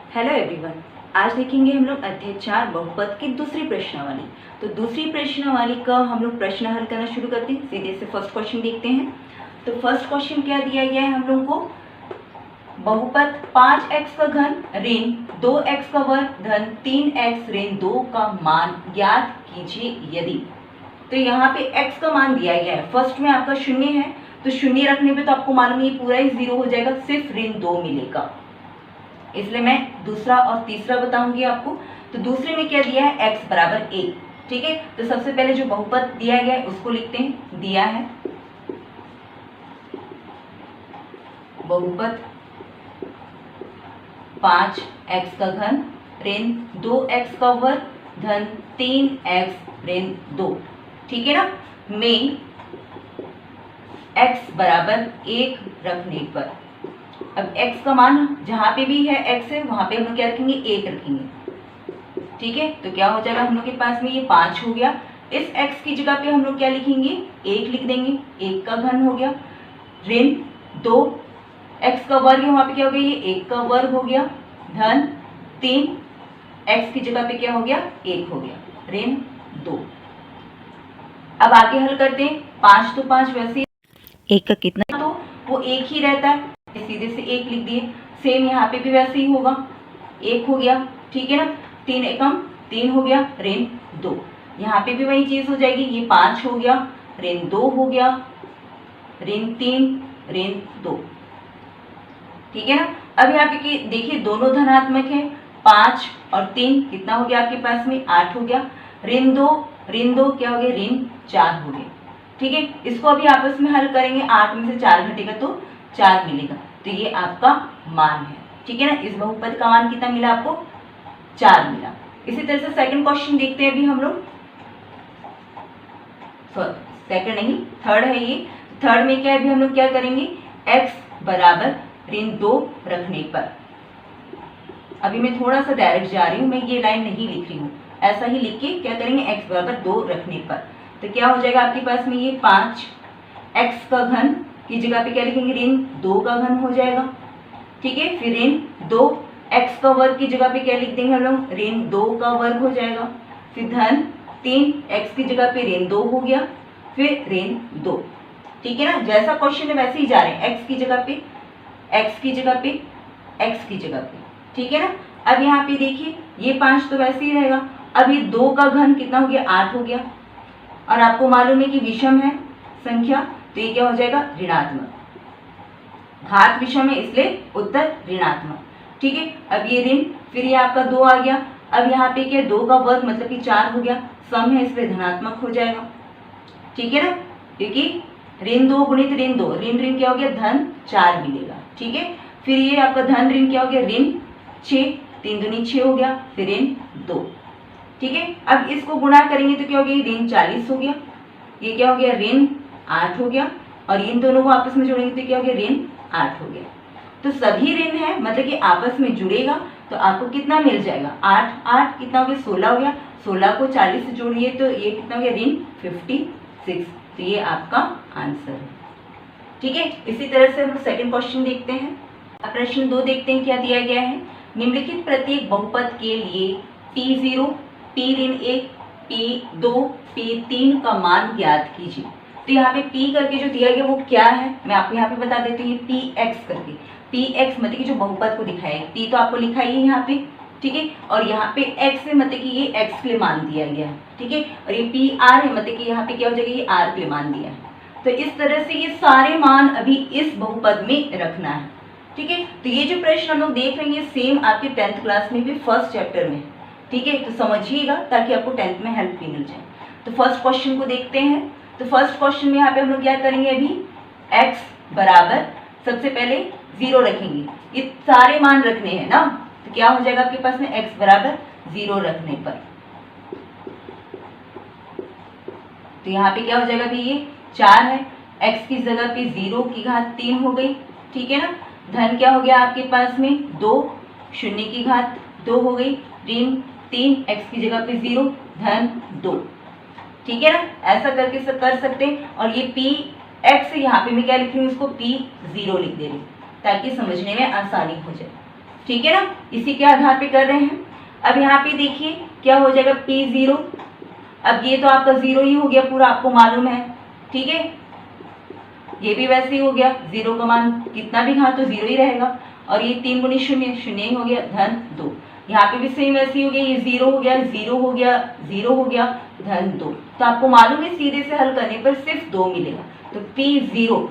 Hello everyone. आज देखेंगे हम लोग अध्याय 4 बहुपद की दूसरी प्रश्नावली। तो दूसरी प्रश्नावली का हम लोग प्रश्न हल करना शुरू करते हैं। सीधे से फर्स्ट क्वेश्चन देखते हैं। तो फर्स्ट क्वेश्चन क्या दिया गया है हम लोग को, बहुपद 5x का घन ऋण 2x का वर्ग धन 3x ऋण 2 का मान ज्ञात कीजिए यदि। तो यहाँ पे x का मान दिया गया है, फर्स्ट में आपका शून्य है, तो शून्य रखने पे तो आपको मालूम है पूरा ही 0 हो जाएगा, सिर्फ ऋण 2 मिलेगा, इसलिए मैं दूसरा और तीसरा बताऊंगी आपको। तो दूसरे में क्या दिया है, x बराबर 1। ठीक है, तो सबसे पहले जो बहुपद दिया गया है उसको लिखते हैं। दिया है बहुपद 5x का घन ऋण 2x का वर्ग धन 3x ऋण 2। ठीक है ना, में x बराबर 1 रखने पर, अब x का मान जहां पे भी है x है वहां पे हम लोग क्या रखेंगे, 1 रखेंगे। ठीक है, तो क्या हो जाएगा हम लोग के पास में ये 5 हो गया। इस x की जगह पे हम लोग क्या लिखेंगे, 1 लिख देंगे, 1 का घन हो गया ऋण 2 x का वर्ग है, वहां पे क्या हो गया, ये 1 का वर्ग हो गया धन 3 x की जगह पे क्या हो गया, 1 हो गया ऋण 2। अब आगे हल करते हैं। 5 तो 5 वैसे 1 का कितना, तो वो 1 ही रहता है, सीधे से 1 लिख दिए। सेम यहाँ पे भी वैसे ही होगा, 1 हो गया। ठीक है ना, 3 एकम 3 हो गया ऋण 2, यहाँ पे भी वही चीज हो जाएगी, ये 5 हो गया ऋण 2 हो गया ऋण 3 ऋण 2। ठीक है ना, अब यहाँ पे देखिए दोनों धनात्मक है, 5 और 3 कितना हो गया आपके पास में, 8 हो गया ऋण 2 क्या हो गया, ऋण 4 हो गया। ठीक है, इसको अभी आपस में हल करेंगे, 8 में से 4 घटेगा तो 4 मिलेगा, तो ये आपका मान है। ठीक है ना, इस बहुपद का मान कितना मिला आपको, 4 मिला। इसी तरह से सेकंड क्वेश्चन देखते हैं अभी हम लोग, सेकंड नहीं थर्ड है ये। थर्ड में क्या है, अभी हम लोग क्या करेंगे, x बराबर ऋण 2 रखने पर, अभी मैं थोड़ा सा डायरेक्ट जा रही हूँ, मैं ये लाइन नहीं लिख रही हूँ, ऐसा ही लिख के क्या करेंगे, x बराबर 2 रखने पर, तो क्या हो जाएगा आपके पास में, ये 5x का घन की जगह पे क्या लिखेंगे, ऋण 2 का घन हो जाएगा। ठीक है, फिर ऋण 2 x का वर्ग की जगह पे क्या लिख देंगे हम लोग, ऋण 2 का वर्ग हो जाएगा, फिर धन 3 x की जगह पे ऋण 2 हो गया, फिर ऋण 2। ठीक है ना, जैसा क्वेश्चन है वैसे ही जा रहे हैं, x की जगह पे x की जगह पे x की जगह पे। ठीक है ना, अब यहाँ पे देखिए ये 5 तो वैसे ही रहेगा, अब ये 2 का घन कितना हो गया, 8 हो गया, और आपको मालूम है कि विषम है संख्या, तो ये क्या हो जाएगा, ऋणात्मक, घात विषम है इसलिए उत्तर ऋणात्मक। ठीक है, अब ये ऋण, फिर ये आपका 2 आ गया, अब यहाँ पे क्या 2 का वर्ग मतलब कि 4 हो गया, सम है इसलिए धनात्मक हो जाएगा। ठीक है ना, क्योंकि ऋण 2 गुणित ऋण 2, ऋण क्या हो गया, धन 4 मिलेगा। ठीक है, फिर ये आपका धन ऋण क्या हो गया, ऋण 6, 3 दूनी 6 हो गया, फिर ऋण 2। ठीक है, अब इसको गुणा करेंगे तो क्या हो गया, ऋण 40 हो गया, ये क्या हो गया, ऋण 8 हो गया, और इन दोनों को आपस में जोड़ेंगे तो क्या हो गया, ऋण 8 हो गया। तो सभी ऋण है, मतलब कि आपस में जुड़ेगा तो आपको कितना मिल जाएगा, 8 8 कितना हो गया, 16 हो गया, 16 को 40 से जोड़िए तो ये कितना हो गया, ऋण 56। तो ये आपका आंसर है। ठीक है, इसी तरह से हम सेकंड क्वेश्चन देखते हैं। अब प्रश्न 2 देखते हैं क्या दिया गया है। निम्नलिखित प्रत्येक बहुपद के लिए P0 P ऋण 1 P2 P3 का मान ज्ञात कीजिए। तो यहाँ पे P करके जो दिया गया वो क्या है, मैं आपको यहाँ पे बता देती हूँ, Px करके, Px मतलब कि जो बहुपद को दिखाया है, P तो आपको लिखा ही है यहाँ पे। ठीक है, और यहाँ पे x है मतलब कि ये x के लिए मान दिया गया है। ठीक है, और ये PR है मतलब कि यहाँ पे क्या हो जाएगा, ये R के लिए मान दिया है। तो इस तरह से ये सारे मान अभी इस बहुपद में रखना है। ठीक है, तो ये जो प्रश्न हम लोग देख रहे हैं सेम आपके 10th क्लास में भी फर्स्ट चैप्टर में। ठीक है, तो समझिएगा ताकि आपको 10th में हेल्प भी मिल जाए। तो फर्स्ट क्वेश्चन को देखते हैं। तो फर्स्ट क्वेश्चन में यहाँ पे हम लोग क्या करेंगे, अभी x बराबर सबसे पहले 0 रखेंगे, ये सारे मान रखने हैं ना, तो क्या हो जाएगा आपके पास में, x बराबर 0 रखने पर, तो यहाँ पे क्या हो जाएगा, भी ये 4 है, x की जगह पे 0 की घात 3 हो गई। ठीक है ना, धन क्या हो गया आपके पास में 2, 0 की घात 2 हो गई, ऋण 3 x की जगह पे 0 धन 2। ठीक है ना, ऐसा करके सब कर सकते हैं। और ये Px यहाँ पे मैं क्या लिख रही हूँ, इसको P0 लिख दे रही हूँ ताकि समझने में आसानी हो जाए। ठीक है ना, इसी के आधार पे कर रहे हैं। अब यहाँ पे देखिए क्या हो जाएगा P0, अब ये तो आपका 0 ही हो गया पूरा, आपको मालूम है, ठीक है, ये भी वैसे ही हो गया, 0 का मान कितना भी घात तो 0 ही रहेगा, और ये 3 गुनी 0 0 ही हो गया, धन 2, यहाँ पे भी सेम वैसे ही हो गया, ये 0 हो गया, 0 हो गया, 0 हो गया, धन 2। तो आपको मालूम है सीधे से हल करने पर सिर्फ 2 मिलेगा, तो P0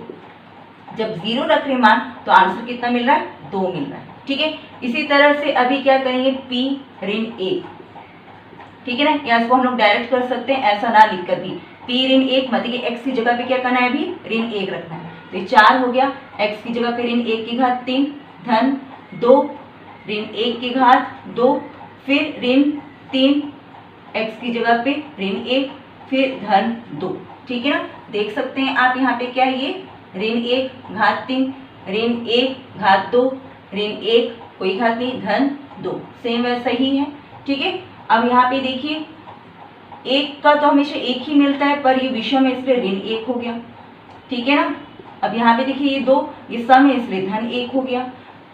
जब 0 रख रहे मान तो आंसर कितना मिल रहा है, 2 मिल रहा है, ठीक है। इसी तरह से अभी क्या करेंगे P-1, ठीक है ना, या इसको हम लोग डायरेक्ट कर सकते हैं ऐसा ना लिख कर भी, P-1 मतलब कि x की जगह पे क्या करना है, अभी ऋण 1 रखना है, तो 4 हो गया, x की जगह पे ऋण 1 की घात 3 धन 2 ऋण 1 की घात 2 फिर ऋण 3 x की जगह पे ऋण 1 फिर धन 2, ठीक है ना। देख सकते हैं आप यहाँ पे क्या है, ये ऋण 1 घात 3 ऋण 1 घात 2 ऋण 1 कोई घात नहीं धन 2, सेम वैसा ही है, ठीक है। अब यहाँ पे देखिए 1 का तो हमेशा 1 ही मिलता है, पर ये विषम है इसलिए ऋण 1 हो गया, ठीक है ना। अब यहाँ पे देखिए ये 2 ये सम है इसलिए धन 1 हो गया,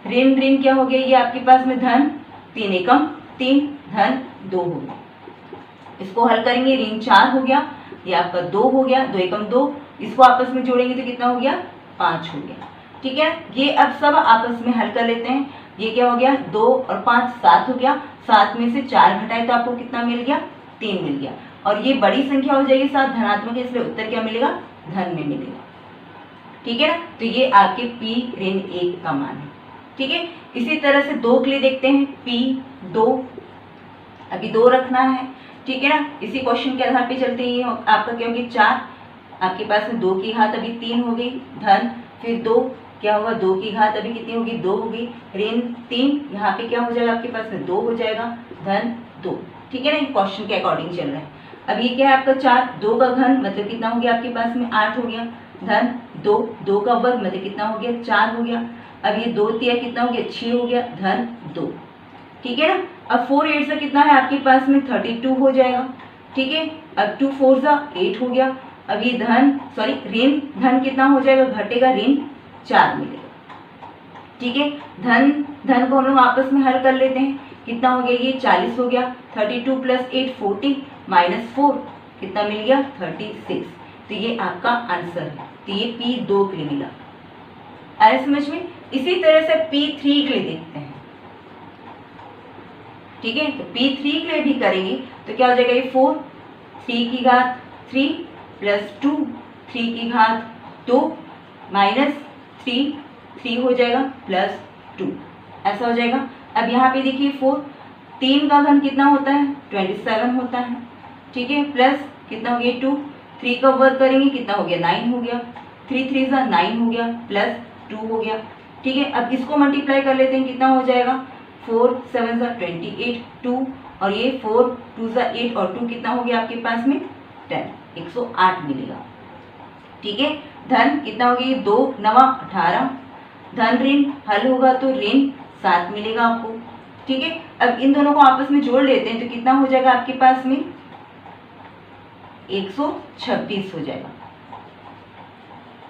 ऋण ऋण क्या हो गया, ये आपके पास में धन 3 एकम 3 धन 2 हो गया। इसको हल करेंगे, ऋण 4 हो गया, ये आपका 2 हो गया, 2 एकम 2, इसको आपस में जोड़ेंगे तो कितना हो गया, 5 हो गया, ठीक है। ये अब सब आपस में हल कर लेते हैं, ये क्या हो गया 2 और 5 7 हो गया, 7 में से 4 घटाए तो आपको कितना मिल गया, 3 मिल गया, और ये बड़ी संख्या हो जाएगी 7 धनात्मक है इसलिए उत्तर क्या मिलेगा, धन में मिलेगा, ठीक है ना। तो ये आपके P-1 का मान है, ठीक है। इसी तरह से 2 के लिए देखते हैं, P2 अभी 2 रखना है, ठीक है ना। इसी क्वेश्चन के आधार पे चलते हैं, आपका क्या होगी 4 आपके पास में 2 की घात अभी 3 हो गई धन फिर 2 क्या होगा 2 की घात अभी कितनी होगी 2 होगी ऋण 3 यहाँ पे क्या हो जाएगा आपके पास में 2 हो जाएगा धन 2, ठीक है ना, क्वेश्चन के अकॉर्डिंग चल रहा है। अब ये क्या है आपका 4 2 का घन मतलब कितना हो गया आपके पास में 8 हो गया धन 2 2 का वर्ग मतलब कितना हो गया 4 हो गया, अब ये 2 तिया कितना हो गया 6 हो गया धन 2, ठीक है ना। अब 4 8 से कितना है आपके पास में 32 हो जाएगा, ठीक है। अब 2 4 जा 8 हो गया, अब ये ऋण धन कितना हो जाएगा घटेगा ऋण 4 मिलेगा, ठीक है। धन को हम लोग आपस में हल कर लेते हैं, कितना हो गया ये 40 हो गया 32 प्लस 8 40 माइनस 4 कितना मिल गया 36, तो ये आपका आंसर है, तो ये P2 के लिए मिला, आया समझ में। इसी तरह से P3 के लिए देखते हैं, ठीक है। तो P3 के लिए भी करेंगे तो क्या हो जाएगा ये 4 3 की घात 3 प्लस 2 3 की घात 2 माइनस 3 3 हो जाएगा प्लस 2 ऐसा हो जाएगा। अब यहाँ पे देखिए 4 3 का घन कितना होता है 27 होता है, ठीक है, प्लस कितना हो गया 2 3 का वर्ग करेंगे कितना हो गया 9 हो गया 3 3 सा 9 हो गया प्लस 2 हो गया, ठीक है। अब इसको मल्टीप्लाई कर लेते हैं, कितना हो जाएगा 4 7 सा 28 2 और ये 4 2 सा 8 और 2 कितना हो गया आपके पास में 10 108 मिलेगा, ठीक है। धन कितना हो गया 2 9 18 धन ऋण हल होगा तो ऋण 7 मिलेगा आपको, ठीक है। अब इन दोनों को आपस में जोड़ लेते हैं तो कितना हो जाएगा आपके पास में 126 हो जाएगा,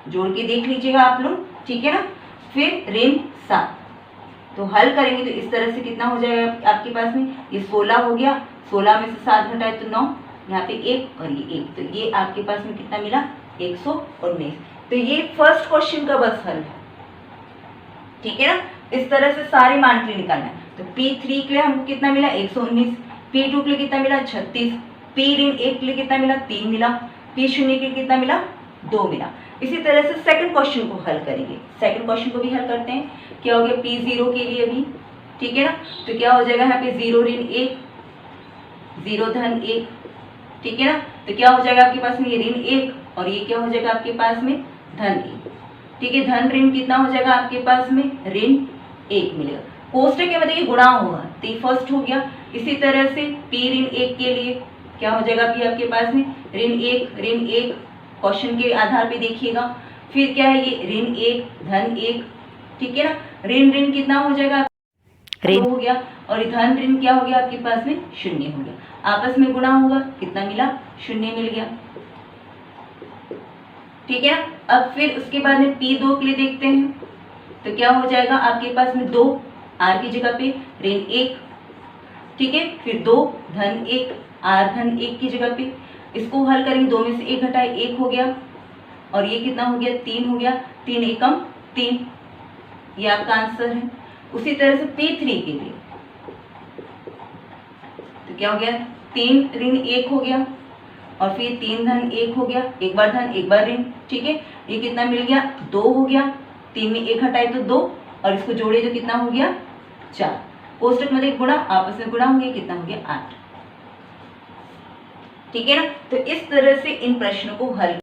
जोड़ के देख लीजिएगा आप लोग, ठीक है ना। फिर ऋण 7 तो हल करेंगे तो इस तरह से कितना हो जाएगा आपके पास में ये 16 हो गया, 16 में से 7 घटाए तो 9 यहाँ पे 1 और ये 1, तो ये आपके पास में कितना मिला 119। तो ये फर्स्ट क्वेश्चन का बस हल है, ठीक है ना। इस तरह से सारे मान के लिए निकालना है। तो P3 के लिए हमको कितना मिला 119, P2 के लिए कितना मिला 36, P-1 के लिए कितना मिला 3 मिला, P0 के लिए कितना मिला 2 मिला। इसी तरह से सेकंड क्वेश्चन को हल करेंगे, सेकंड क्वेश्चन को भी हल करते हैं। क्या हो गया P0 के लिए भी, ठीक है ना, तो क्या हो जाएगा यहाँ पे 0 ऋण 1 0 धन 1, ठीक है ना। तो क्या हो जाएगा आपके पास में ये ऋण 1 और ये क्या हो जाएगा आपके पास में धन 1, ठीक है। धन ऋण कितना हो जाएगा आपके पास में ऋण 1 मिलेगा, कोष्टक के मतलब गुणा होगा तो ये फर्स्ट हो गया। इसी तरह से P-1 के लिए क्या हो जाएगा अभी आपके पास में ऋण 1 क्वेश्चन के आधार पे देखिएगा, फिर क्या है ये ऋण 1 धन 1, ठीक है ना। ऋण कितना हो जाएगा ऋण हो गया और धन ऋण क्या हो गया आपके पास में 0 हो गया, आपस में गुणा होगा कितना मिला 0 मिल गया, ठीक है ना। अब फिर उसके बाद में P2 के लिए देखते हैं तो क्या हो जाएगा आपके पास में 2 आर की जगह पे ऋण 1, ठीक है, फिर 2 धन 1, आर धन 1 की जगह पे। इसको हल करेंगे, 2 में से 1 घटाए 1 हो गया, और ये कितना हो गया 3 हो गया, 3 एकम 3, ये आपका आंसर है। उसी तरह से P3 के लिए तो क्या हो गया 3 ऋण 1 हो गया, और फिर 3 धन 1 हो गया, एक बार धन एक बार ऋण, ठीक है, ये कितना मिल गया 2 हो गया, 3 में 1 हटाए तो 2, और इसको जोड़े तो कितना हो गया 4, कोष्टक मध्ये गुणा, आपस में गुणा होंगे, कितना हो गया 8, ठीक है ना। तो इस तरह से इन प्रश्नों को हल